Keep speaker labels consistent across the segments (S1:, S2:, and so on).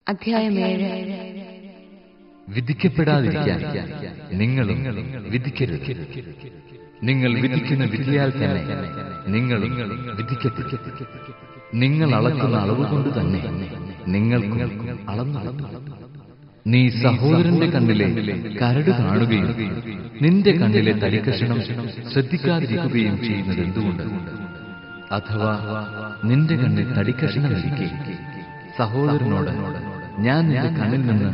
S1: അധ്യായം 7.
S2: വിധിക്കപ്പെടാതിരിക്കാൻ നിങ്ങളും വിധിക്കരുത്. നിങ്ങൾ വിധിക്കുന്ന വിധിയാൽ തന്നെ നിങ്ങളും വിധിക്കപ്പെടും. നിങ്ങൾ അളക്കുന്ന അളവുകൊണ്ട് തന്നെ നിങ്ങൾക്കും അളന്നു കിട്ടും. നീ സഹോദരന്റെ കണ്ണിലെ കരട് കാണുകയും നിന്റെ കണ്ണിലെ തടിക്കഷണം ശ്രദ്ധിക്കാതിരിക്കുകയും ചെയ്യുന്നത് എന്തുകൊണ്ട്? അഥവാ നിന്റെ കണ്ണിൽ തടിക്കഷണമിരിക്കെ സഹോദരനോട് ഞാൻ നിന്റെ കണ്ണിൽ നിന്ന്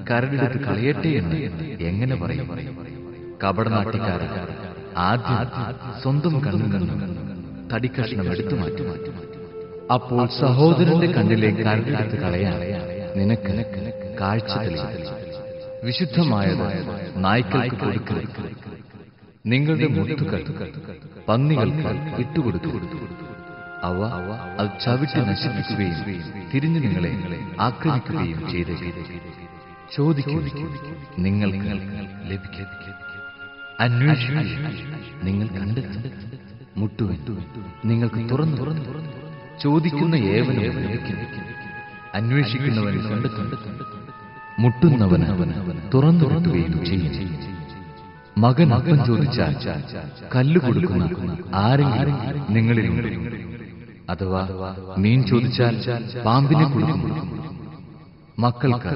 S2: കരടെടുത്ത് കളയട്ടെ എന്ന് എങ്ങനെ പറയും? കപടനാട്യക്കാരൻ ആദ്യം സ്വന്തം കണ്ണിൽ നിന്ന് തടിക്കഷണം എടുത്തു മാറ്റും. അപ്പോൾ സഹോദരന്റെ കണ്ണിലെ കരടെടുത്ത് കളയാൻ നിനക്ക് കാഴ്ച തെളിയും. വിശുദ്ധമായത് നായ്ക്കൾക്ക് കൊടുക്കരുത്. നിങ്ങളുടെ മുത്തുകൾ പന്നികൾക്ക് ഇട്ടുകൊടുക്കൂ. അവ അത് ചവിട്ടി നശിപ്പിക്കുകയും തിരിഞ്ഞു നിങ്ങളെ ആക്രമിക്കുകയും ചെയ്തേക്കും. ചോദിക്കൂ, നിങ്ങൾക്ക് ലഭിക്കും. അന്വേഷിക്കൂ, നിങ്ങൾ കണ്ടെത്തും. മുട്ടുവിൻ, നിങ്ങൾക്ക് തുറന്നു. ചോദിക്കുന്ന ഏവനും ലഭിക്കും. അന്വേഷിക്കുന്നവൻ കണ്ടെത്തും. മുട്ടുന്നവന് തുറന്നു കിട്ടുകയും ചെയ്യും. മകൻ അപ്പം ചോദിച്ചാൽ കല്ല് കൊടുക്കുന്ന ആരെങ്കിലും നിങ്ങളിലുണ്ട്? അഥവാ മീൻ ചോദിച്ചാൽ പാമ്പിനെ കൊടുക്കും. മക്കൾക്ക്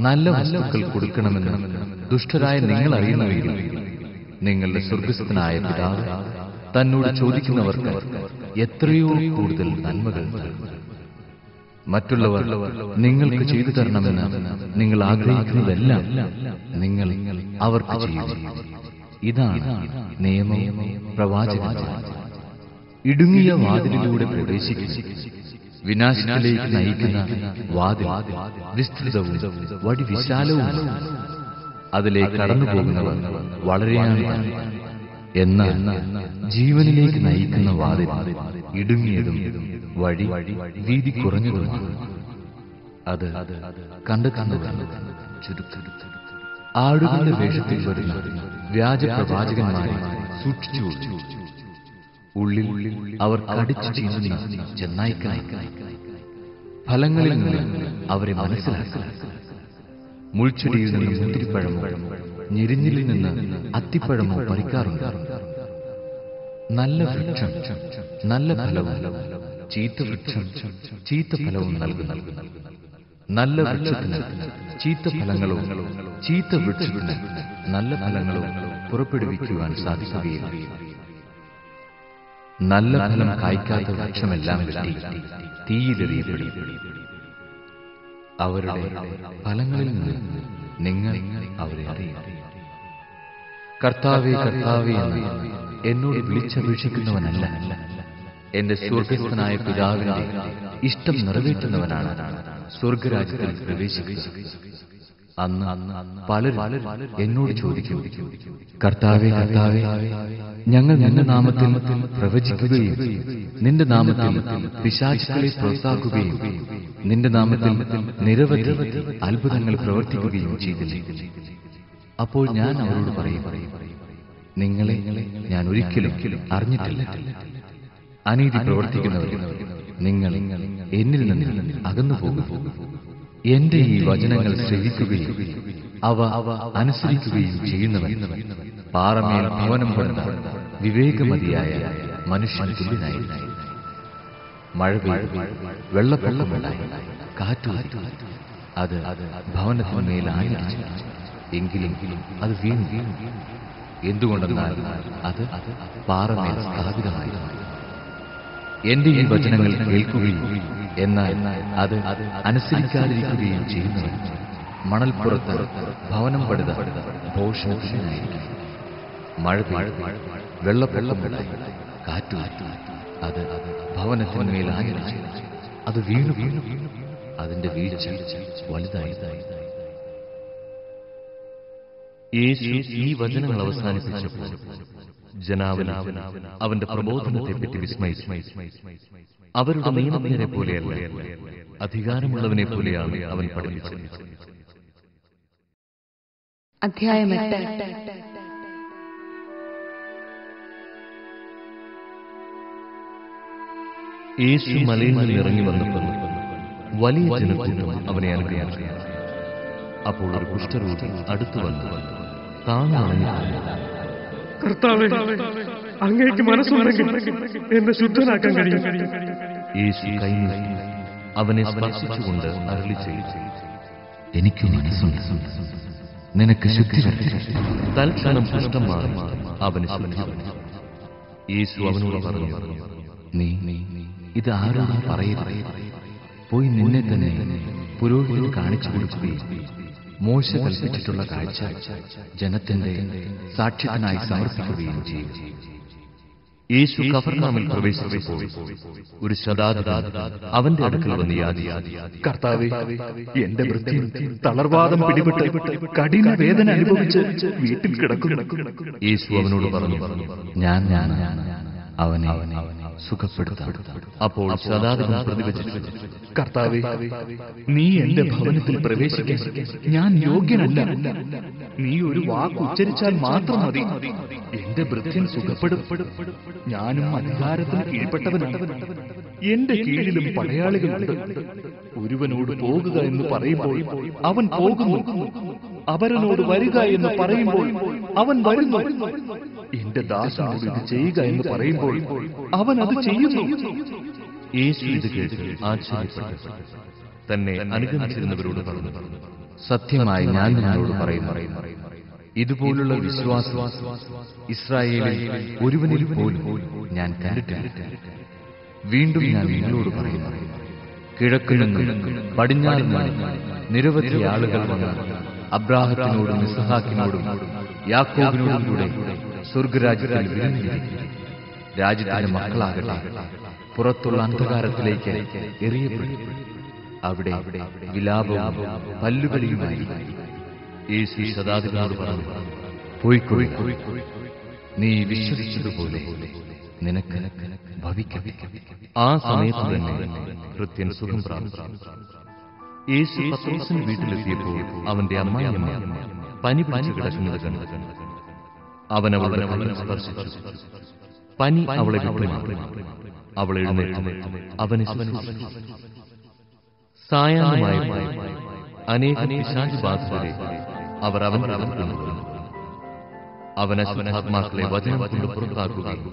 S2: നല്ല വസ്തുക്കൾ കൊടുക്കണമെന്ന് ദുഷ്ടരായ നിങ്ങൾ അറിയുന്നുവെങ്കിൽ നിങ്ങളുടെ സ്വർഗ്ഗസ്ഥനായ പിതാവ് തന്നോട് ചോദിക്കുന്നവർക്ക് എത്രയോ കൂടുതൽ നന്മകൾ നൽകും. മറ്റുള്ളവർ നിങ്ങൾക്ക് ചെയ്തു തരണമെന്ന് നിങ്ങൾ ആഗ്രഹിക്കുന്നതെല്ലാം നിങ്ങൾ അവർക്ക് ചെയ്യും. ഇതാണ് നിയമവും പ്രവാചകന്മാരും. ഇടുങ്ങിയ വാതിലിലൂടെ പ്രവേശിക്കും. വിനാശത്തിലേക്ക് നയിക്കുന്ന വാതിൽ വിസ്തൃതവും വടി വിശാലവും. അതിലേക്ക് കടന്നുപോകുന്നവർ വളരെയാണ്. എന്നാൽ ജീവനിലേക്ക് നയിക്കുന്ന വാതിൽ ഇടുങ്ങിയതും വഴി വീതി കുറഞ്ഞതുമാണ്. അത് കണ്ടെത്തുന്നവർ ചുരുക്കം. ആടുകളുടെ വേഷത്തിൽ വരുന്ന വ്യാജ പ്രവാചകന്മാരെ സൂക്ഷിച്ചു. ഉള്ളിൽ അവർ കടിച്ചു ചീന്തുന്ന ചെന്നായ്ക്കളായി. ഫലങ്ങളിൽ നിന്ന് അവരെ മനസ്സിലാക്കുക. മുൾച്ചെടിയിൽ നിന്ന് മുന്തിരിപ്പഴമോ ഞെരിഞ്ഞിലിൽ നിന്ന് അത്തിപ്പഴമോ പറിക്കാറുണ്ട്. നല്ല വൃക്ഷം നല്ല ഫലവും ചീത്ത വൃക്ഷം ചീത്ത ഫലവും നൽകുന്നു. നല്ല വൃക്ഷത്തിന് ചീത്ത ഫലങ്ങളോ ചീത്ത വൃക്ഷത്തിന് നല്ല ഫലങ്ങളോ പുറപ്പെടുവിക്കുവാൻ സാധിക്കുകയില്ല. നല്ല ഫലം കായ്ക്കാത്ത വൃക്ഷമെല്ലാം വെട്ടി തീയിലെറിയപ്പെടും. അവരുടെ ഫലങ്ങളിൽ നിന്ന് നിങ്ങൾ അവരെ അറിയും. കർത്താവേ, കർത്താവേ എന്ന് എന്നോട് വിളിച്ചപേക്ഷിക്കുന്നവനല്ല, എന്റെ സ്വർഗ്ഗസ്ഥനായ പിതാവിന്റെ ഇഷ്ടം നിറവേറ്റുന്നവനാണ് സ്വർഗരാജ്യത്തിൽ പ്രവേശിക്കുക. അന്ന് പലരും എന്നോട് ചോദിക്കും, കർത്താവേ, കർത്താവേ, ഞങ്ങൾ നിന്റെ നാമത്തിൽ പ്രവചിക്കുകയും നിന്റെ നാമത്തിൽ പിശാചുക്കളെ പുറത്താക്കുകയും നിന്റെ നാമത്തിൽ നിരവധി അത്ഭുതങ്ങൾ പ്രവർത്തിക്കുകയും ചെയ്തില്ലേ? അപ്പോൾ ഞാൻ അവരോട് പറയും, നിങ്ങളെ ഞാൻ ഒരിക്കലും അറിഞ്ഞിട്ടില്ല. അനീതി പ്രവർത്തിക്കുന്നവർ, നിങ്ങൾ എന്നിൽ നിന്ന് അകന്നു പോകും. എന്റെ ഈ വചനങ്ങൾ ശ്രവിക്കുകയും അവ അനുസരിക്കുകയും ചെയ്യുന്നവൻ പാറമേൽ ഭവനം പണിത വിവേകമതിയായ മനുഷ്യൻ തുല്യനായി. മഴ പെയ്തു, വെള്ളപ്പൊക്കമുണ്ടായി, കാറ്റു, അത് ഭവനത്തിന്മേലായിരിച്ചു. എങ്കിലും അത് വീണു. എന്തുകൊണ്ടെന്നാൽ അത് പാറമേൽ സ്ഥാപിതമായി. എന്റെ ഈ വചനങ്ങൾ കേൾക്കുകയും എന്നാൽ അത് അനുസരിക്കാതിരിക്കുകയും ചെയ്യുന്നവൻ മണൽപ്പുറത്ത് ഭവനം പണിത ഭോഷനായിരിക്കും. മഴ പെയ്തു, വെള്ളപ്പൊക്കമുണ്ടായി, കാറ്റു, അത് ഭവനത്തിന്മേലായിരിച്ചു. അത് വീണു. അതിന്റെ വീഴ്ച വലുതായി. യേശു ഈ വചനങ്ങൾ അവസാനിപ്പിച്ചപ്പോൾ ജനാവലി അവന്റെ പ്രബോധനത്തെപ്പറ്റി വിസ്മയിച്ചു. അവരുടെ നിയമജ്ഞരെ പോലെയല്ല, അധികാരമുള്ളവനെ പോലെയാണ് അവൻ പഠിപ്പിച്ചത്.
S1: അധ്യായം 8.
S2: യേശു മലയിൽ നിന്ന് ഇറങ്ങി വന്നപ്പോൾ വലിയ ജനക്കൂട്ടം അവനെ അനുഗ്രഹിച്ചു. അപ്പോൾ ഒരു കുഷ്ഠരോഗി അടുത്തു വന്നു താണു
S3: കർത്താവേ, അങ്ങേക്ക് മനസ്സുണ്ടെങ്കിൽ എന്നെ ശുദ്ധനാക്കാൻ കഴിയും.
S2: യേശു കൈനീട്ടി അവനെ സ്പർശിച്ചുകൊണ്ട് അരുളി ചെയ്തു, എനിക്ക് മനസ്സുണ്ട്, നിനക്ക് ശുദ്ധി വരട്ടെ. തൽക്ഷണം കുഷ്ഠം മാറി അവന് ശുദ്ധി വന്നു. യേശു അവനോട് പറഞ്ഞു, നീ ഇത് ആരോടും പറയരുത്. പോയി നിന്നെ തന്നെ പുരോഹിതന് കാണിച്ചു കൊടുക്കുകയും മോശ കൽപ്പിച്ചിട്ടുള്ള കാഴ്ച ജനത്തിന്റെ സാക്ഷ്യത്തിനായി സമർപ്പിക്കുകയും ചെയ്യും. യേശു കഫർനാമിൽ പ്രവേശിച്ചപ്പോൾ ഒരു ശതാധിപൻ അവന്റെ അടുക്കൽ വന്ന് യാചിച്ചു,
S3: കർത്താവേ, എന്റെ വൃത്തി തളർവാദം പിടിപെട്ട് കഠിന വേദന അനുഭവിച്ച് വീട്ടിൽ കിടക്കുന്നു.
S2: യേശു അവനോട് പറഞ്ഞു, ഞാൻ അവനെ സുഖപ്പെടുത്താം. അപ്പോൾ ശതാധിപൻ പ്രതിവചിച്ചു,
S3: കർത്താവേ, നീ എന്റെ ഭവനത്തിൽ പ്രവേശിക്കാൻ ഞാൻ യോഗ്യനല്ല. നീ ഒരു വാക്ക് ഉച്ചരിച്ചാൽ മാത്രം മതി, എന്റെ വൃത്യൻ സുഖപ്പെടും. ഞാനും അധികാരത്തിന് കീഴ്പ്പെട്ടവനാണ്. എന്റെ കീഴിലും പടയാളികളുണ്ട്. ഒരുവനോട് പോകുക എന്ന് പറയുമ്പോൾ അവൻ പോകുന്നു, അപരനോട് വരിക എന്ന് പറയുമ്പോൾ അവൻ വരുന്നു. എന്റെ ദാസനോട് ഇത് ചെയ്യുക എന്ന് പറയുമ്പോൾ അവൻ അത് ചെയ്യുന്നു.
S2: യേശു ഇത് കേട്ട് ആശ്ചര്യപ്പെട്ടു തന്നെ അനുഗമിച്ചിരുന്നവരോട് പറഞ്ഞു, സത്യമായി ഞാൻ നിങ്ങളോട് പറയുന്നു, ഇതുപോലുള്ള വിശ്വാസം ഇസ്രായേലിൽ ഒരുവനിൽ പോലും ഞാൻ കണ്ടിട്ടില്ല. വീണ്ടും ഞാൻ നിങ്ങളോട് പറയുന്നു, കിഴക്കിൽ നിന്നും പടിഞ്ഞാറ് നിന്നും നിരവധി ആളുകൾ വന്ന് അബ്രാഹത്തിനോടും ഇസ്ഹാക്കിനോടും യാക്കോബിനോടും കൂടെ സ്വർഗരാജ്യത്തിൽ വിരുന്നിരിക്കും. രാജ്യത്തിന്റെ മക്കളാകട്ടെ പുറത്തുള്ള അന്ധകാരത്തിലേക്ക് എറിയപ്പെടും. അവിടെ വിലാപവും പല്ലുകളിയുമായി. യേശു ശതാധിപനോട് പറഞ്ഞു, പോയിക്കൊള്ളു, നീ വിശ്വസിച്ചതുപോലെ നിനക്ക് ഭവിക്കട്ടെ. ആ സമയത്ത് തന്നെ കൃത്യൻ സുഖം പ്രാപിച്ചു. യേശു പത്രോസിന്റെ വീട്ടിലെത്തിയപ്പോൾ അവന്റെ അമ്മായിയമ്മ പനി പിടിച്ചു കിടക്കുന്നത് കണ്ടു. അവൻ അവളുടെ കണ്ണിൽ സ്പർശിച്ചു. പനി അവളെ വിട്ടുമാറി. അവൾ എഴുന്നേറ്റ് അവനെ ശുശ്രൂഷിച്ചു. സായാഹ്നമായപ്പോൾ അനേകം പിശാചുബാധിതരെ അവർ അവന്റെ അടുത്ത് കൊണ്ടുവന്നു. അവൻ അശുദ്ധാത്മാക്കളെ വചനം കൊണ്ട് പുറത്താക്കുകയും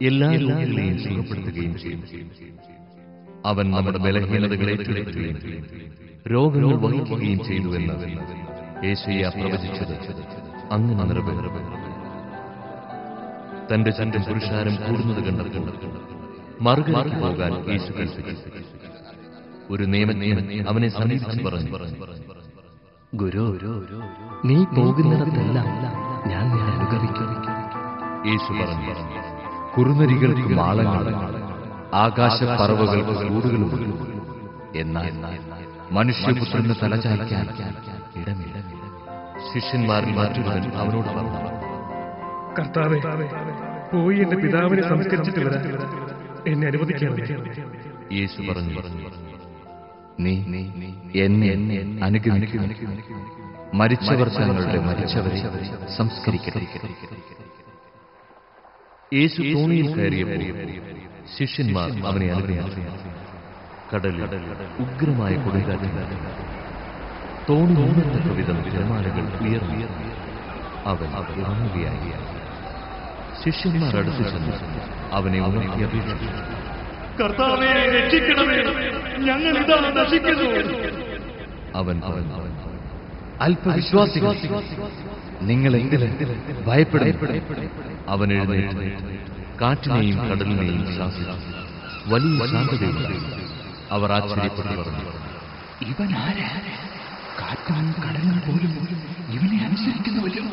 S2: എല്ലാ രോഗികളെയും സുഖപ്പെടുത്തുകയും ചെയ്തു. അവൻ നമ്മുടെ ബലഹീനതകളെ ഏറ്റെടുക്കുകയും രോഗങ്ങൾ വഹിക്കുകയും ചെയ്തുവെന്ന് യേശയ്യ പ്രവചിച്ചത് അങ്ങനെ നിറവേറി. തന്റെ ചുറ്റും പുരുഷാരം കൂടുന്നത് കണ്ടപ്പോൾ മറുകരയ്ക്ക് പോകാൻ യേശു കൽപ്പിച്ചു. ഒരു നിയമജ്ഞൻ അവനെ സമീപിച്ചു പറഞ്ഞു, ഗുരു, നീ പോകുന്നിടത്തെല്ലാം ഞാൻ നിന്നെ അനുഗമിക്കും. യേശു പറഞ്ഞു, കുറുനരികൾക്ക് മാളങ്ങളും ആകാശപ്പറവകൾക്ക് കൂടുകളുമുണ്ട്, എന്നാൽ മനുഷ്യപുത്രന് തലചായ്ക്കാൻ ഇടമില്ല. ശിഷ്യന്മാരിൽ മറ്റൊരുവൻ അവനോട് പറഞ്ഞു,
S3: കർത്താവേ, പോയി എന്റെ പിതാവിനെ സംസ്കരിച്ചിട്ട് വരാൻ എന്നെ അനുവദിക്കണം.
S2: യേശു പറഞ്ഞു, നീ എന്നെ അനുഗമിക്കുന്നു. മരിച്ചവർ തങ്ങളുടെ മരിച്ചവരെ സംസ്കരിക്കട്ടെ. യേശു തോണിയിൽ കയറിയപ്പോൾ ശിഷ്യന്മാർ അവനെ അനുഗ്രഹിച്ചു. കടലിൽ ഉഗ്രമായ കൊടുങ്കാറ്റ്. തോണി മുങ്ങത്തക്ക വിധം തിരമാലകൾ ഉയർന്നു. അവൻ കാണുകയായി. ശിഷ്യന്മാർ അടുത്തു ചെന്ന് അവനെ ഉണർത്തി അപേക്ഷിച്ചു,
S3: കർത്താവേ, രക്ഷിക്കണമേ, ഞങ്ങൾ ഇതാ നശിക്കുന്നു.
S2: അവൻ അല്പവിശ്വാസികൾ, നിങ്ങൾ എന്തിന് ഭയപ്പെടും? അവൻ എഴുന്നേറ്റ് കാറ്റിനെയും കടലിനെയും ശാസിച്ചു. വലിയ ശാന്തതയുണ്ട്. അവർ ആശ്ചര്യപ്പെട്ടു പറഞ്ഞു,
S3: ഇവൻ ആരാ? കാറ്റും കടലും പോലും ഇവനെ അനുസരിക്കുന്നുവല്ലോ.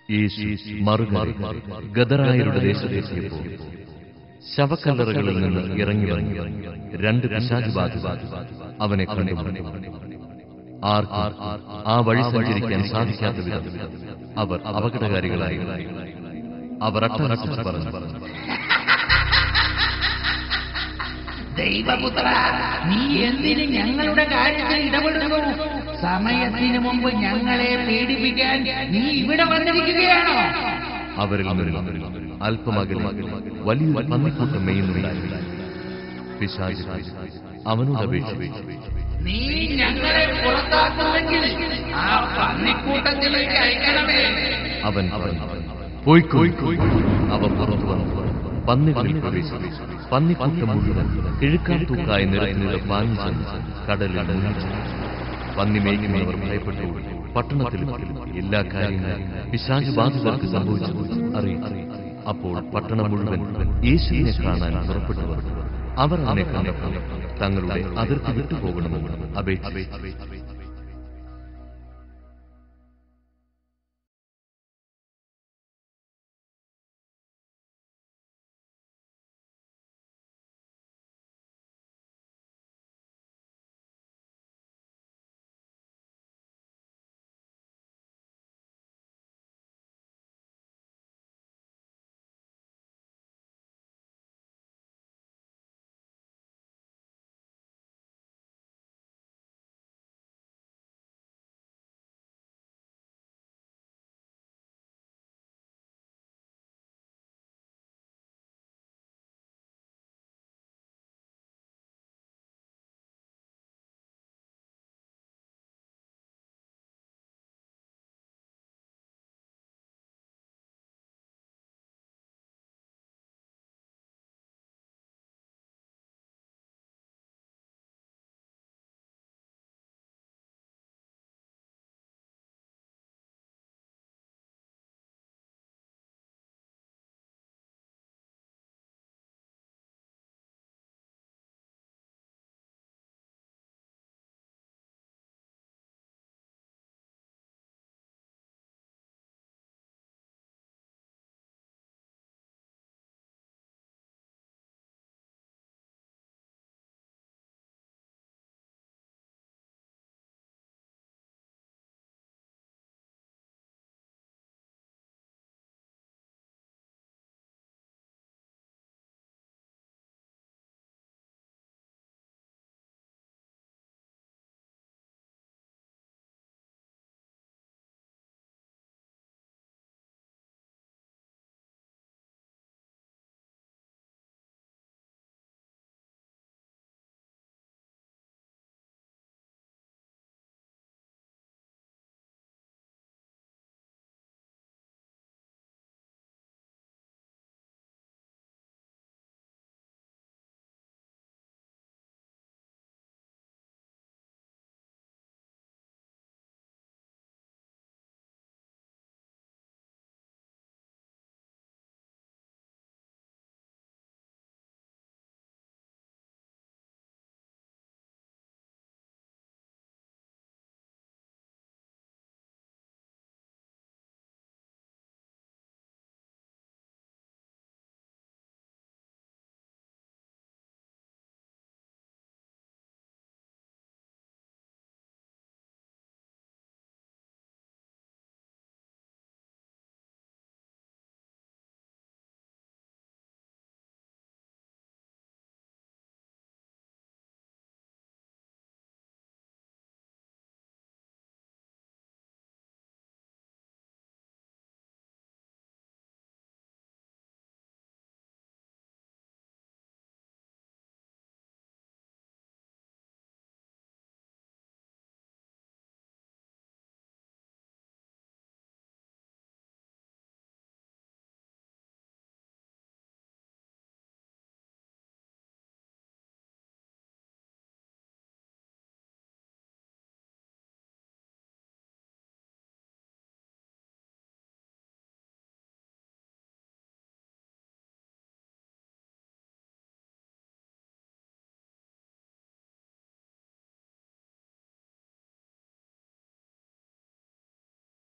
S2: യേശു മറുകര ഗദറായരുടെ ദേശത്തെത്തിയപ്പോൾ ശവക്കല്ലറകളിൽ നിന്ന് ഇറങ്ങി വന്നു രണ്ട് പിശാചുബാധിതർ അവനെ കണ്ടുമുട്ടി. ആർക്കും ആ വഴി സഞ്ചരിക്കാൻ സാധിക്കാത്ത വിധം അവർ അപകടകാരികളായി. അവർ അട്ടഹസിച്ച് പറഞ്ഞു,
S4: ദൈവപുത്ര, നീ എന്തിന് ഞങ്ങളുടെ കാര്യത്തിൽ ഇടപെടുന്നു? സമയത്തിന് മുമ്പ് ഞങ്ങളെ പീഡിപ്പിക്കാൻ നീ ഇവിടെ വന്നിരിക്കുകയാണോ?
S2: അവരിൽ നിന്നും അല്പമകലെ വലിയൊരു പന്നിക്കൂട്ടം മേയുന്നുണ്ടായിരുന്നു. പിശാച് അവനോട് അപേക്ഷിച്ചു,
S4: നീ ഞങ്ങളെ പുറത്താക്കുമെങ്കിൽ ആ പന്നിക്കൂട്ടത്തിലേക്ക് അയക്കണമേ.
S2: അവൻ പറഞ്ഞു, പോയിക്കോ. അവൻ പുറത്തു വന്നു പന്നികളിൽ പ്രവേശിച്ചു. പന്നിക്കൂട്ടം മുഴുവൻ കിഴുക്കാൻ തൂക്കായ നിരത്തിലൂടെ പാഞ്ഞു ചെന്ന് കടലിൽ മുങ്ങിച്ചു. പന്നി മേയ്ക്കുന്നവർ ഭയപ്പെട്ടു പട്ടണത്തിൽ എല്ലാ കാര്യങ്ങളും പിശാച് ബാധിതർക്ക് സംഭവിച്ചു അറിയിച്ചു. അപ്പോൾ പട്ടണം മുഴുവൻ യേശുവിനെ കാണാൻ പുറപ്പെട്ടു. അവർ അവനെ കണ്ടപ്പോൾ തങ്ങളുടെ അതിർത്തി വിട്ടുപോകണമെന്ന് അപേക്ഷിച്ചു.